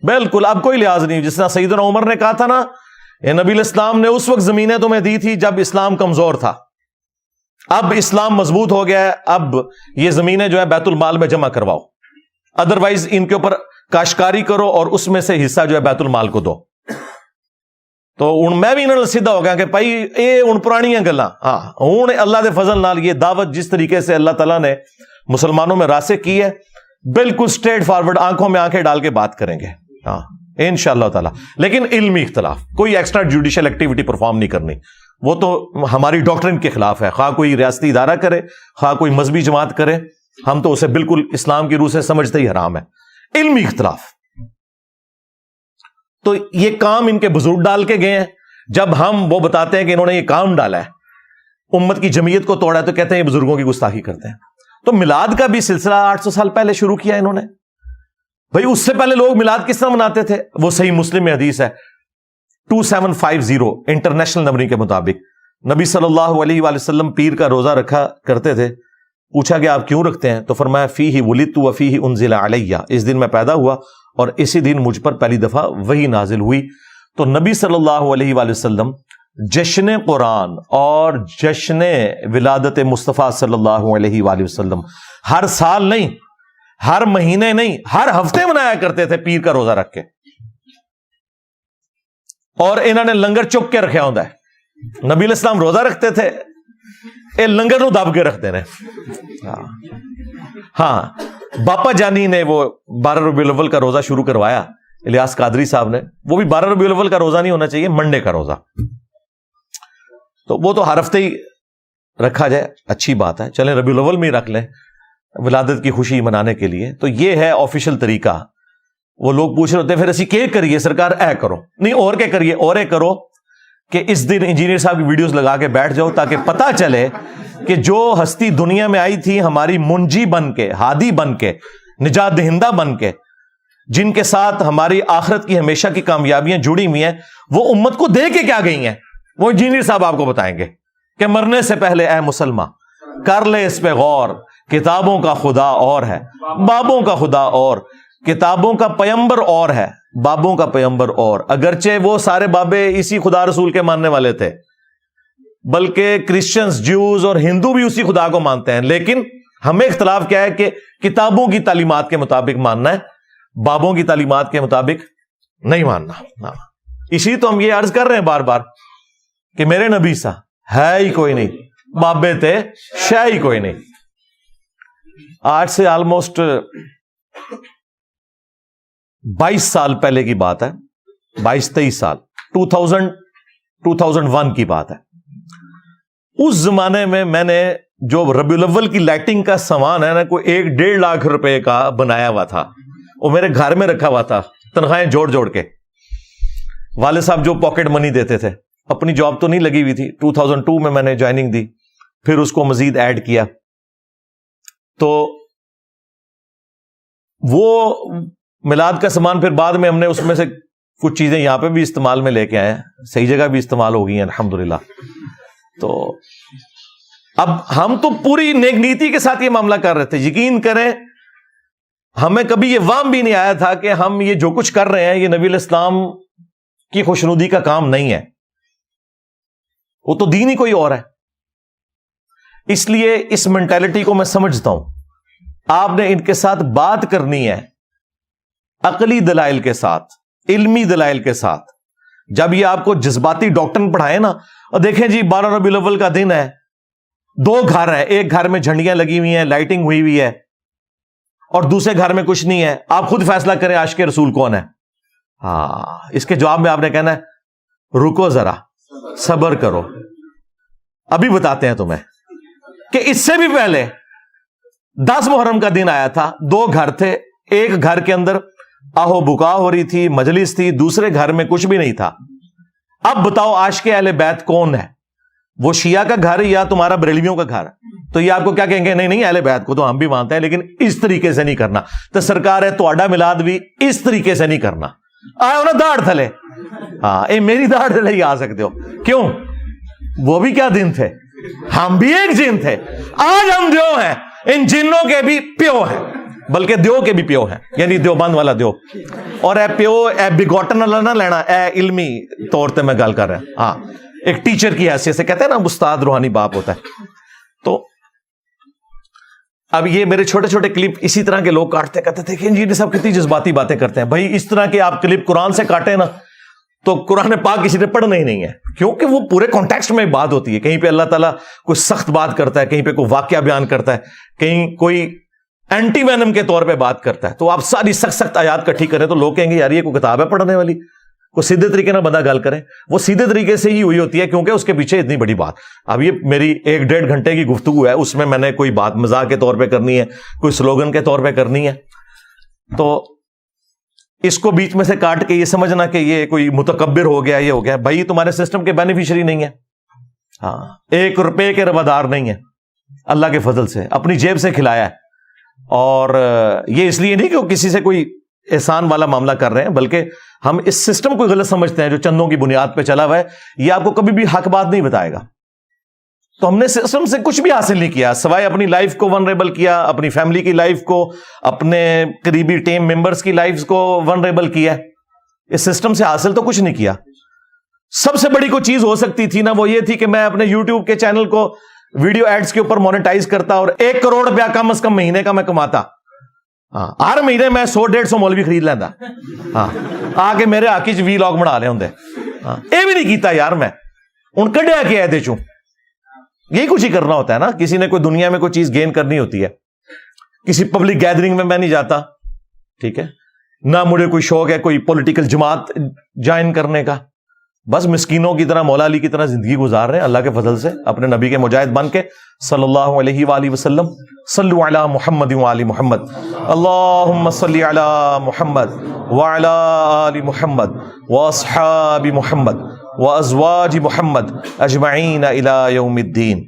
بالکل اب کوئی لحاظ نہیں. جس طرح سیدنا عمر نے کہا تھا نا, نبی الاسلام نے اس وقت زمینیں تمہیں دی تھی جب اسلام کمزور تھا, اب اسلام مضبوط ہو گیا ہے, اب یہ زمینیں جو ہے بیت المال میں جمع کرواؤ, ادروائز ان کے اوپر کاشتکاری کرو اور اس میں سے حصہ جو ہے بیت المال کو دو. تو میں بھی انہوں نے سیدھا ہو گیا کہ بھائی یہ ہوں پرانیاں گلاں, ہاں ہوں اللہ دے فضل نال یہ دعوت جس طریقے سے اللہ تعالیٰ نے مسلمانوں میں راسخ کی ہے, بالکل اسٹریٹ فارورڈ آنکھوں میں آنکھیں ڈال کے بات کریں گے ہاں انشاءاللہ تعالیٰ. لیکن علمی اختلاف, کوئی ایکسٹرا جوڈیشل ایکٹیویٹی پرفارم نہیں کرنی, وہ تو ہماری ڈاکٹرن کے خلاف ہے. خواہ کوئی ریاستی ادارہ کرے, خواہ کوئی مذہبی جماعت کرے, ہم تو اسے بالکل اسلام کی روح سے سمجھتے ہی حرام ہے. علمی اختلاف, تو یہ کام ان کے بزرگ ڈال کے گئے ہیں. جب ہم وہ بتاتے ہیں کہ انہوں نے یہ کام ڈالا ہے, امت کی جمعیت کو توڑا ہے, تو کہتے ہیں یہ بزرگوں کی گستاخی کرتے ہیں. تو میلاد کا بھی سلسلہ 800 سال پہلے شروع کیا انہوں نے. بھائی اس سے پہلے لوگ میلاد کس طرح مناتے تھے؟ وہ صحیح مسلم میں حدیث ہے 2750 انٹرنیشنل نمبرنگ کے مطابق, نبی صلی اللہ علیہ وآلہ وسلم پیر کا روزہ رکھا کرتے تھے. پوچھا کہ آپ کیوں رکھتے ہیں؟ تو فرمایا فیہ ولدت وفیہ انزل علیہ, اس دن میں پیدا ہوا اور اسی دن مجھ پر پہلی دفعہ وحی نازل ہوئی. تو نبی صلی اللہ علیہ وآلہ وسلم جشن قرآن اور جشن ولادت مصطفیٰ صلی اللہ علیہ وآلہ وسلم ہر سال نہیں, ہر مہینے نہیں, ہر ہفتے منایا کرتے تھے پیر کا روزہ رکھ کے. اور انہوں نے لنگر چک کے رکھا ہوتا ہے. نبی علیہ السلام روزہ رکھتے تھے, اے لنگر نو دب کے رکھتے ہیں. ہاں باپا جانی نے وہ 12 ربیع الاول کا روزہ شروع کروایا, الیاس قادری صاحب نے. وہ بھی 12 ربیع الاول کا روزہ نہیں ہونا چاہیے, منڈے کا روزہ. تو وہ تو ہر ہفتے ہی رکھا جائے, اچھی بات ہے, چلیں ربیع الاول میں ہی رکھ لیں ولادت کی خوشی منانے کے لیے. تو یہ ہے آفیشل طریقہ. وہ لوگ پوچھ رہے ہوتے ہیں پھر اسی کے کریے سرکار, اے کرو نہیں اور کیا کریے, اور اے کرو کہ اس دن انجینئر صاحب کی ویڈیوز لگا کے بیٹھ جاؤ, تاکہ پتہ چلے کہ جو ہستی دنیا میں آئی تھی ہماری منجی بن کے, ہادی بن کے, نجات دہندہ بن کے, جن کے ساتھ ہماری آخرت کی ہمیشہ کی کامیابیاں جڑی ہوئی ہیں, وہ امت کو دے کے کیا گئی ہیں, وہ انجینئر صاحب آپ کو بتائیں گے کہ مرنے سے پہلے اے مسلمان کر لے اس پہ غور, کتابوں کا خدا اور ہے, بابوں کا خدا اور, کتابوں کا پیمبر اور ہے, بابوں کا پیمبر اور. اگرچہ وہ سارے بابے اسی خدا رسول کے ماننے والے تھے, بلکہ کرسچنز, جوز اور ہندو بھی اسی خدا کو مانتے ہیں, لیکن ہمیں اختلاف کیا ہے کہ کتابوں کی تعلیمات کے مطابق ماننا ہے, بابوں کی تعلیمات کے مطابق نہیں ماننا. اسی تو ہم یہ عرض کر رہے ہیں بار بار کہ میرے نبی سا ہے ہی کوئی نہیں, بابے تھے شے ہی کوئی نہیں. آج سے آلموسٹ 22 سال پہلے کی بات ہے, 22-23 سال, 2001 کی بات ہے. اس زمانے میں نے جو ربیع الاول کی لائٹنگ کا سامان ہے نا, کوئی 1-1.5 لاکھ روپے کا بنایا ہوا تھا, وہ میرے گھر میں رکھا ہوا تھا, تنخواہیں جوڑ جوڑ کے. والد صاحب جو پاکٹ منی دیتے تھے, اپنی جاب تو نہیں لگی ہوئی تھی, 2002 میں نے جوائننگ دی, پھر اس کو مزید ایڈ کیا. تو وہ میلاد کا سامان پھر بعد میں ہم نے اس میں سے کچھ چیزیں یہاں پہ بھی استعمال میں لے کے آئے ہیں, صحیح جگہ بھی استعمال ہو گئی ہیں الحمدللہ. تو اب ہم تو پوری نیک نیتی کے ساتھ یہ معاملہ کر رہے تھے. یقین کریں ہمیں کبھی یہ وہم بھی نہیں آیا تھا کہ ہم یہ جو کچھ کر رہے ہیں یہ نبی علیہ السلام کی خوشنودی کا کام نہیں ہے, وہ تو دین ہی کوئی اور ہے. اس لیے اس مینٹالٹی کو میں سمجھتا ہوں. آپ نے ان کے ساتھ بات کرنی ہے عقلی دلائل کے ساتھ, علمی دلائل کے ساتھ. جب یہ آپ کو جذباتی ڈاکٹرن پڑھائے نا, اور دیکھیں جی 12 ربیع الاول کا دن ہے, 2 گھر ہیں, ایک گھر میں جھنڈیاں لگی ہوئی ہیں, لائٹنگ ہوئی ہوئی ہے, اور دوسرے گھر میں کچھ نہیں ہے. آپ خود فیصلہ کریں عاشق رسول کون ہے. ہاں اس کے جواب میں آپ نے کہنا ہے رکو ذرا, صبر کرو, ابھی بتاتے ہیں تمہیں. کہ اس سے بھی پہلے 10 محرم کا دن آیا تھا, 2 گھر تھے, ایک گھر کے اندر آہو بکا ہو رہی تھی, مجلس تھی, دوسرے گھر میں کچھ بھی نہیں تھا. اب بتاؤ عاشق اہل بیت کون ہے, وہ شیعہ کا گھر یا تمہارا بریلویوں کا گھر؟ تو یہ آپ کو کیا کہیں گے, نہیں اہل بیت کو تو ہم بھی مانتے ہیں, لیکن اس طریقے سے نہیں کرنا. تو سرکار ہے تو میلاد بھی اس طریقے سے نہیں کرنا. آئے نا داڑھ تھلے, ہاں اے میری داڑھ تھلے ہی آ سکتے ہو. کیوں؟ وہ بھی کیا دن تھے, ہم بھی ایک جن تھے. آج ہم جو ہیں ان جنوں کے بھی پیو ہیں. بلکہ دیو کے بھی پیو ہیں, یعنی دیوبند والا دیو. اور اے پیو اے بگوٹن والا نہ لینا, اے علمی طور پہ میں گل کر رہا ہوں. ہاں, ایک ٹیچر کی حیثیت سے کہتے ہیں نا استاد روحانی باپ ہوتا ہے. تو اب یہ میرے چھوٹے چھوٹے کلپ اسی طرح کے لوگ کاٹتے, کہتے تھے کہ انجینئر صاحب کتنی جذباتی باتیں کرتے ہیں. بھائی اس طرح کے آپ کلپ قرآن سے کاٹیں نا تو قرآن پاک کسی نے پڑھنا ہی نہیں ہے, کیونکہ وہ پورے کانٹیکسٹ میں بات ہوتی ہے. کہیں پہ اللہ تعالیٰ کوئی سخت بات کرتا ہے, کہیں پہ کوئی واقعہ بیان کرتا ہے, کہیں کوئی اینٹی وینم کے طور پہ بات کرتا ہے. تو آپ ساری سخت سخت آیات کٹھی کریں تو لوگ کہیں گے یار یہ کوئی کتاب ہے پڑھنے والی, کوئی سیدھے طریقے نہ بندہ گل کرے. وہ سیدھے طریقے سے ہی ہوئی ہوتی ہے کیونکہ اس کے پیچھے اتنی بڑی بات. اب یہ میری 1-1.5 گھنٹے کی گفتگو ہے, اس میں نے کوئی بات مزاح کے طور پہ کرنی ہے, کوئی سلوگن کے طور پہ کرنی ہے, تو اس کو بیچ میں سے کاٹ کے یہ سمجھنا کہ یہ کوئی متکبر ہو گیا, یہ ہو گیا. بھائی تمہارے سسٹم کے بینیفیشری نہیں ہے, ہاں 1 روپے کے روادار نہیں ہے, اللہ کے فضل سے اپنی جیب سے کھلایا ہے. اور یہ اس لیے نہیں کہ وہ کسی سے کوئی احسان والا معاملہ کر رہے ہیں, بلکہ ہم اس سسٹم کو غلط سمجھتے ہیں جو چندوں کی بنیاد پہ چلا ہوا ہے. یہ آپ کو کبھی بھی حق بات نہیں بتائے گا. تو ہم نے سسٹم سے کچھ بھی حاصل نہیں کیا سوائے اپنی لائف کو ونریبل کیا, اپنی فیملی کی لائف کو, اپنے قریبی ٹیم ممبرز کی لائف کو ونریبل کیا. اس سسٹم سے حاصل تو کچھ نہیں کیا. سب سے بڑی کوئی چیز ہو سکتی تھی نا, وہ یہ تھی کہ میں اپنے یوٹیوب کے چینل کو ویڈیو ایڈز کے اوپر مونیٹائز کرتا اور 1 کروڑ روپیہ کم از کم مہینے کا میں کماتا. ہاں, ہر مہینے میں 100-150 مولوی خرید لینا. ہاں, آ کے میرے آکی وی لاگ بنا لے ہوں. ہاں, یہ بھی نہیں کیتا یار میں, ہوں کڈیا کیا ہے چوں. یہی کچھ ہی کرنا ہوتا ہے نا. کسی نے کوئی دنیا میں کوئی چیز گین کرنی ہوتی ہے. کسی پبلک گیدرنگ میں نہیں جاتا, ٹھیک ہے, نہ مجھے کوئی شوق ہے کوئی پولیٹیکل جماعت جوائن کرنے کا. بس مسکینوں کی طرح مولا علی کی طرح زندگی گزار رہے ہیں اللہ کے فضل سے, اپنے نبی کے مجاہد بن کے صلی اللہ علیہ وآلہ وسلم. صلو علی محمد وآل محمد, اللہم صلی علی محمد وعلی آل محمد واصحاب محمد وازواج محمد اجمعین الی یوم الدین.